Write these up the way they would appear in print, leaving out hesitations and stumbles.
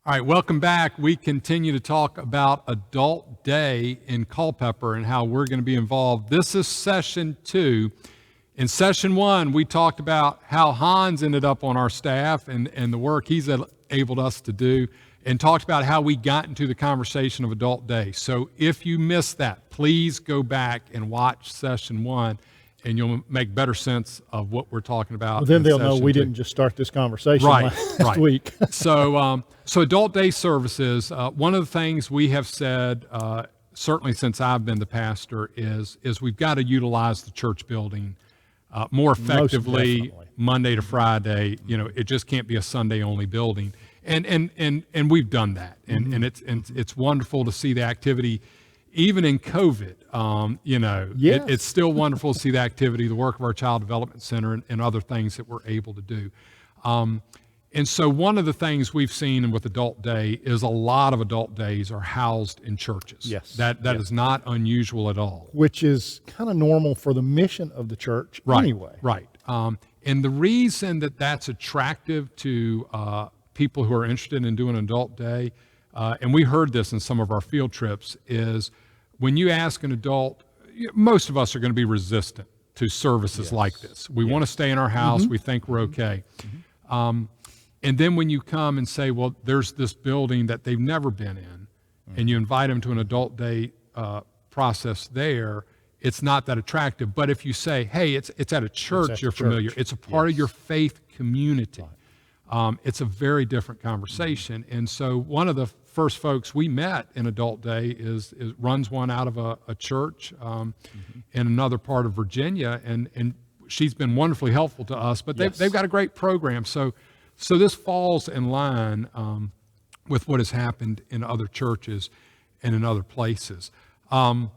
All right, welcome back. We continue to talk about Adult Day in Culpeper and how we're going to be involved. This is session 2. In session 1, we talked about how Hans ended up on our staff and the work he's enabled us to do, and talked about how we got into the conversation of Adult Day. So if you missed that, please go back and watch session 1, and you'll make better sense of what we're talking about. Well, then they'll know we 2. didn't just start this conversation last Right. week. So Adult Day services, one of the things we have said, certainly since I've been the pastor, is we've got to utilize the church building more effectively Monday to Friday. You know, it just can't be a Sunday-only building. And we've done that. And it's wonderful to see the activity. Even in COVID, Yes. it's still wonderful to see the activity, the work of our Child Development Center, and other things that we're able to do. And so one of the things we've seen with Adult Day is a lot of Adult Days are housed in churches. Yes. That is not unusual at all. Which is kind of normal for the mission of the church anyway. Right. And the reason that that's attractive to people who are interested in doing an Adult Day, and we heard this in some of our field trips, is when you ask an adult, most of us are going to be resistant to services like this. We want to stay in our house. We think we're okay. And then when you come and say, well, there's this building that they've never been in, and you invite them to an Adult Day process there, it's not that attractive. But if you say, hey, it's at a church you're familiar, it's a part of your faith community, it's a very different conversation. And so one of the first folks we met in Adult Day is runs one out of a church in another part of Virginia, and she's been wonderfully helpful to us. But they've got a great program. So this falls in line with what has happened in other churches and in other places. And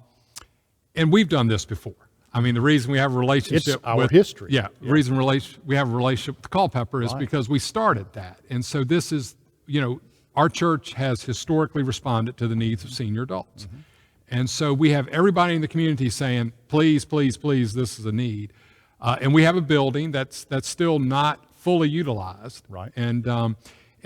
we've done this before. I mean, the reason we have a relationship It's our history. The reason we have a relationship with Culpeper is because we started that. And so this is, our church has historically responded to the needs of senior adults. And so we have everybody in the community saying, please, please, please, this is a need. And we have a building that's still not fully utilized. Right. And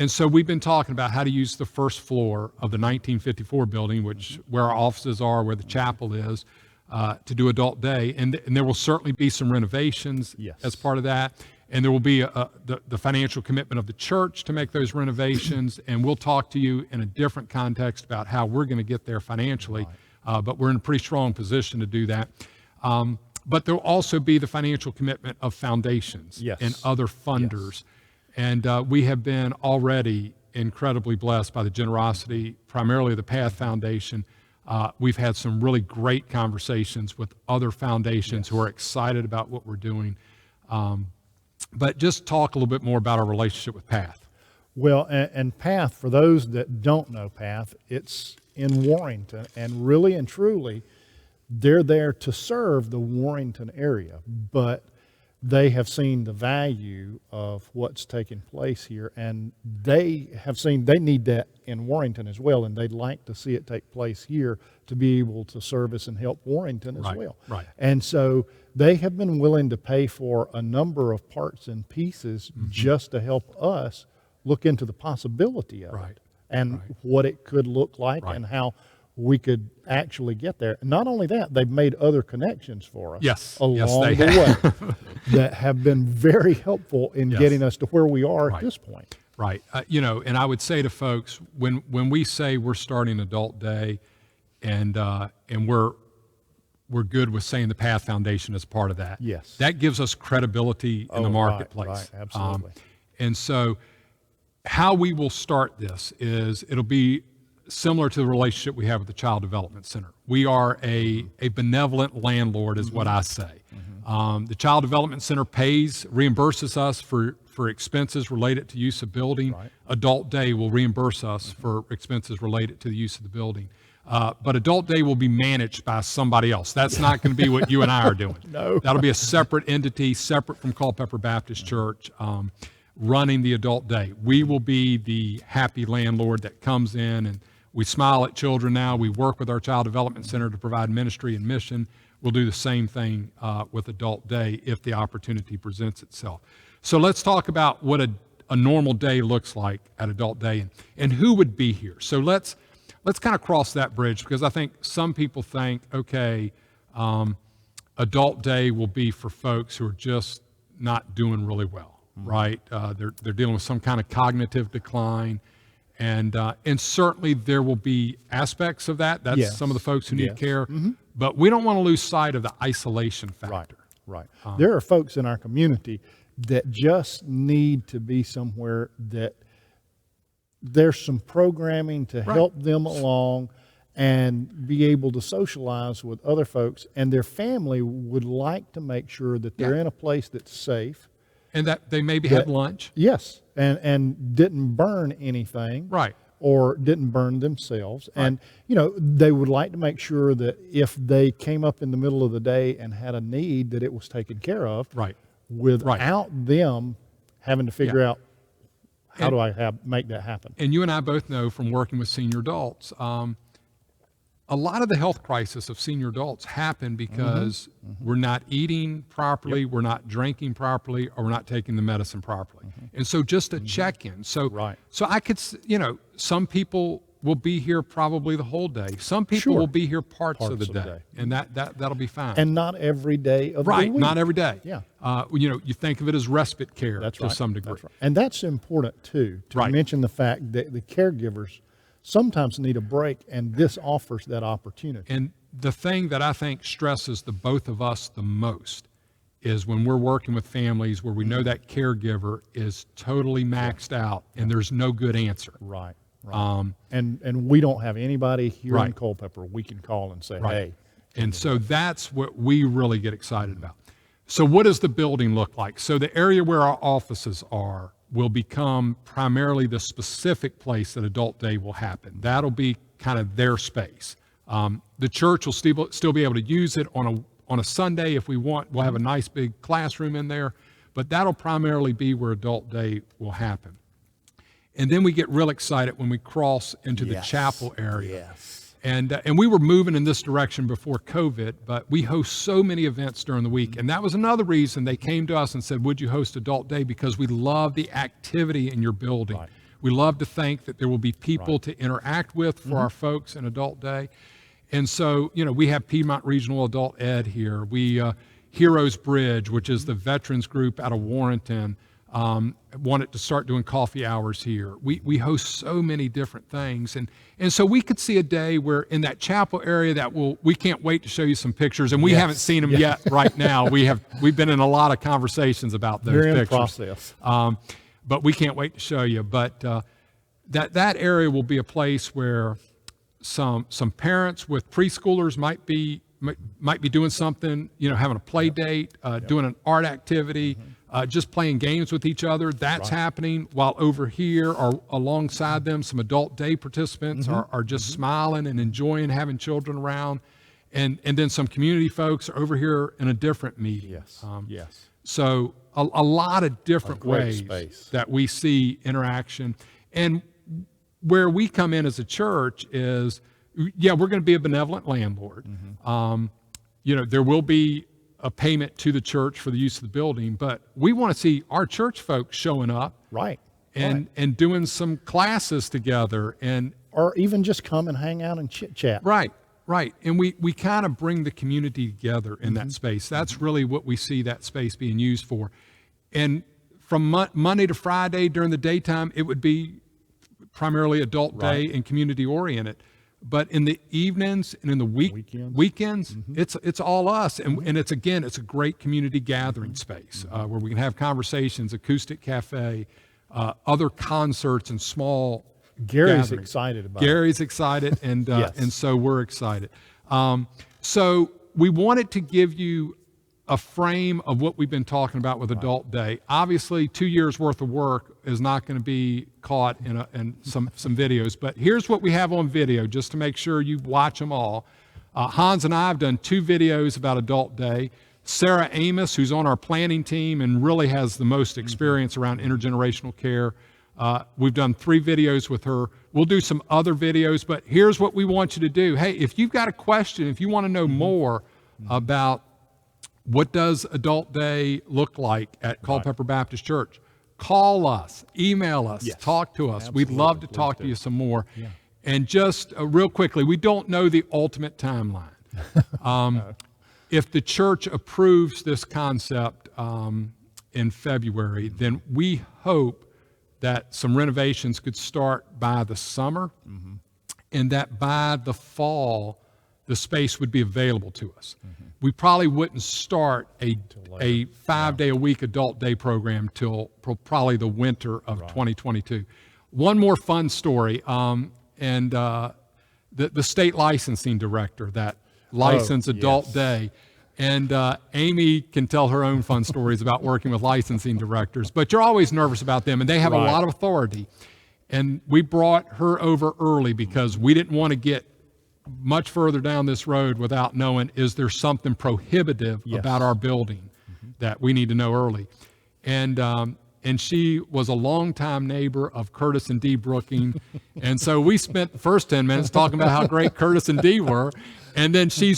so we've been talking about how to use the first floor of the 1954 building, where our offices are, where the chapel is, to do Adult Day. And there will certainly be some renovations as part of that. And there will be the financial commitment of the church to make those renovations. And we'll talk to you in a different context about how we're going to get there financially. But we're in a pretty strong position to do that. But there will also be the financial commitment of foundations and other funders. And we have been already incredibly blessed by the generosity, primarily of the Path Foundation. We've had some really great conversations with other foundations who are excited about what we're doing. But just talk a little bit more about our relationship with Path. Well, and Path, for those that don't know Path, it's in Warrington, and really and truly, they're there to serve the Warrington area, but they have seen the value of what's taking place here, and they have seen they need that in Warrington as well, and they'd like to see it take place here to be able to service and help Warrington as well. Right. And so they have been willing to pay for a number of parts and pieces just to help us look into the possibility of it and what it could look like and how we could actually get there. And not only that, they've made other connections for us along the way that have been very helpful in getting us to where we are at this point. Right. And I would say to folks, when we say we're starting Adult Day and we're good with saying the Path Foundation is part of that. Yes. That gives us credibility in the marketplace. Right, absolutely. And so how we will start this is it'll be similar to the relationship we have with the Child Development Center. We are a benevolent landlord is what I say. The Child Development Center reimburses us for expenses related to use of building. Adult Day will reimburse us for expenses related to the use of the building. But Adult Day will be managed by somebody else. That's not going to be what you and I are doing. No. That'll be a separate entity, separate from Culpeper Baptist Church, running the Adult Day. We will be the happy landlord that comes in, and we smile at children now. We work with our Child Development Center to provide ministry and mission. We'll do the same thing with Adult Day if the opportunity presents itself. So let's talk about what a normal day looks like at Adult Day and who would be here. So let's kind of cross that bridge, because I think some people think, okay, Adult Day will be for folks who are just not doing really well, right? They're dealing with some kind of cognitive decline. And certainly there will be aspects of that. That's Yes. some of the folks who need Yes. care. But we don't want to lose sight of the isolation factor. Right. There are folks in our community that just need to be somewhere that there's some programming to help them along and be able to socialize with other folks. And their family would like to make sure that they're in a place that's safe. And that they maybe had lunch. Yes, and didn't burn anything. Right. Or didn't burn themselves. And, they would like to make sure that if they came up in the middle of the day and had a need, that it was taken care of. Right. Without them having to figure out, how do I make that happen? And you and I both know from working with senior adults, a lot of the health crisis of senior adults happen because we're not eating properly, we're not drinking properly, or we're not taking the medicine properly. And so just a check-in. So I could, some people will be here probably the whole day. Some people will be here parts of the day. And that'll be fine. And not every day of the week. Not every day. Yeah. You think of it as respite care to right. some degree. That's right. And that's important too, to mention the fact that the caregivers sometimes need a break, and this offers that opportunity. And the thing that I think stresses the both of us the most is when we're working with families where we know that caregiver is totally maxed out and there's no good answer. Right. And we don't have anybody here in Culpeper we can call and say, hey. And so that's what we really get excited about. So what does the building look like? So the area where our offices are will become primarily the specific place that Adult Day will happen. That'll be kind of their space. The church will still be able to use it on a Sunday if we want. We'll have a nice big classroom in there, but that'll primarily be where Adult Day will happen. And then we get real excited when we cross into the chapel area. And we were moving in this direction before COVID, but we host so many events during the week. And that was another reason they came to us and said, would you host Adult Day? Because we love the activity in your building. We love to think that there will be people to interact with for our folks in Adult Day. And so, we have Piedmont Regional Adult Ed here. We, Heroes Bridge, which is the veterans group out of Warrenton, wanted to start doing coffee hours here. We host so many different things. And so we could see a day where in that chapel area we can't wait to show you some pictures, and we haven't seen them yet right now. We've been in a lot of conversations about those pictures. They're in process. But we can't wait to show you. But that area will be a place where some parents with preschoolers might be doing something, having a play date, doing an art activity, just playing games with each other. That's happening, while over here or alongside them, some Adult Day participants are just smiling and enjoying having children around. And then some community folks are over here in a different meeting. Yes. So a lot of different ways space that we see interaction. And where we come in as a church is, we're going to be a benevolent landlord. There will be a payment to the church for the use of the building, but we want to see our church folks showing up, and doing some classes together, or even just come and hang out and chit chat. Right. And we kind of bring the community together in that space. That's really what we see that space being used for. And from Monday to Friday during the daytime, it would be primarily Adult Day and community oriented. But in the evenings and in the weekends, it's all us. And it's a great community gathering space where we can have conversations, acoustic cafe, other concerts and small Gary's gatherings. excited about Gary's excited, and and so we're excited. So we wanted to give you a frame of what we've been talking about with Adult Day. Obviously, 2 years worth of work is not going to be caught in some videos, but here's what we have on video, just to make sure you watch them all. Hans and I have done 2 videos about Adult Day. Sarah Amos, who's on our planning team and really has the most experience around intergenerational care, we've done 3 videos with her. We'll do some other videos, but here's what we want you to do. Hey, if you've got a question, if you want to know more about what does Adult Day look like at Culpeper Baptist Church, call us, email us, Yes. talk to us. We'd Absolutely. love to Please talk do. to you some more. Yeah. And just real quickly, we don't know the ultimate timeline. If the church approves this concept in February, then we hope that some renovations could start by the summer, and that by the fall, the space would be available to us. We probably wouldn't start a 5-day-a-week adult day program till probably the winter of 2022. One more fun story, and the state licensing director that licensed adult yes. day. And Amy can tell her own fun stories about working with licensing directors, but you're always nervous about them, and they have a Right. lot of authority. And we brought her over early because we didn't want to get much further down this road without knowing, is there something prohibitive Yes. about our building that we need to know early? And she was a longtime neighbor of Curtis and Dee Brooking. And so we spent the first 10 minutes talking about how great Curtis and Dee were. And then she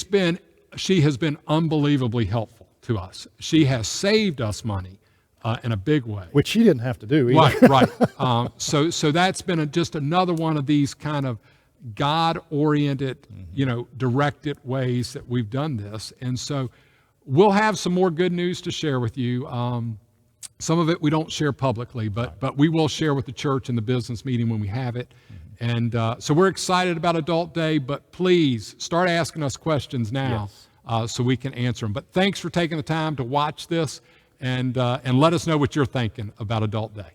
has been unbelievably helpful to us. She has saved us money in a big way. Which she didn't have to do either. Right. So that's been just another one of these kind of God-oriented, directed ways that we've done this. And so we'll have some more good news to share with you. Some of it we don't share publicly, but we will share with the church in the business meeting when we have it. And so we're excited about Adult Day, but please start asking us questions now so we can answer them. But thanks for taking the time to watch this and let us know what you're thinking about Adult Day.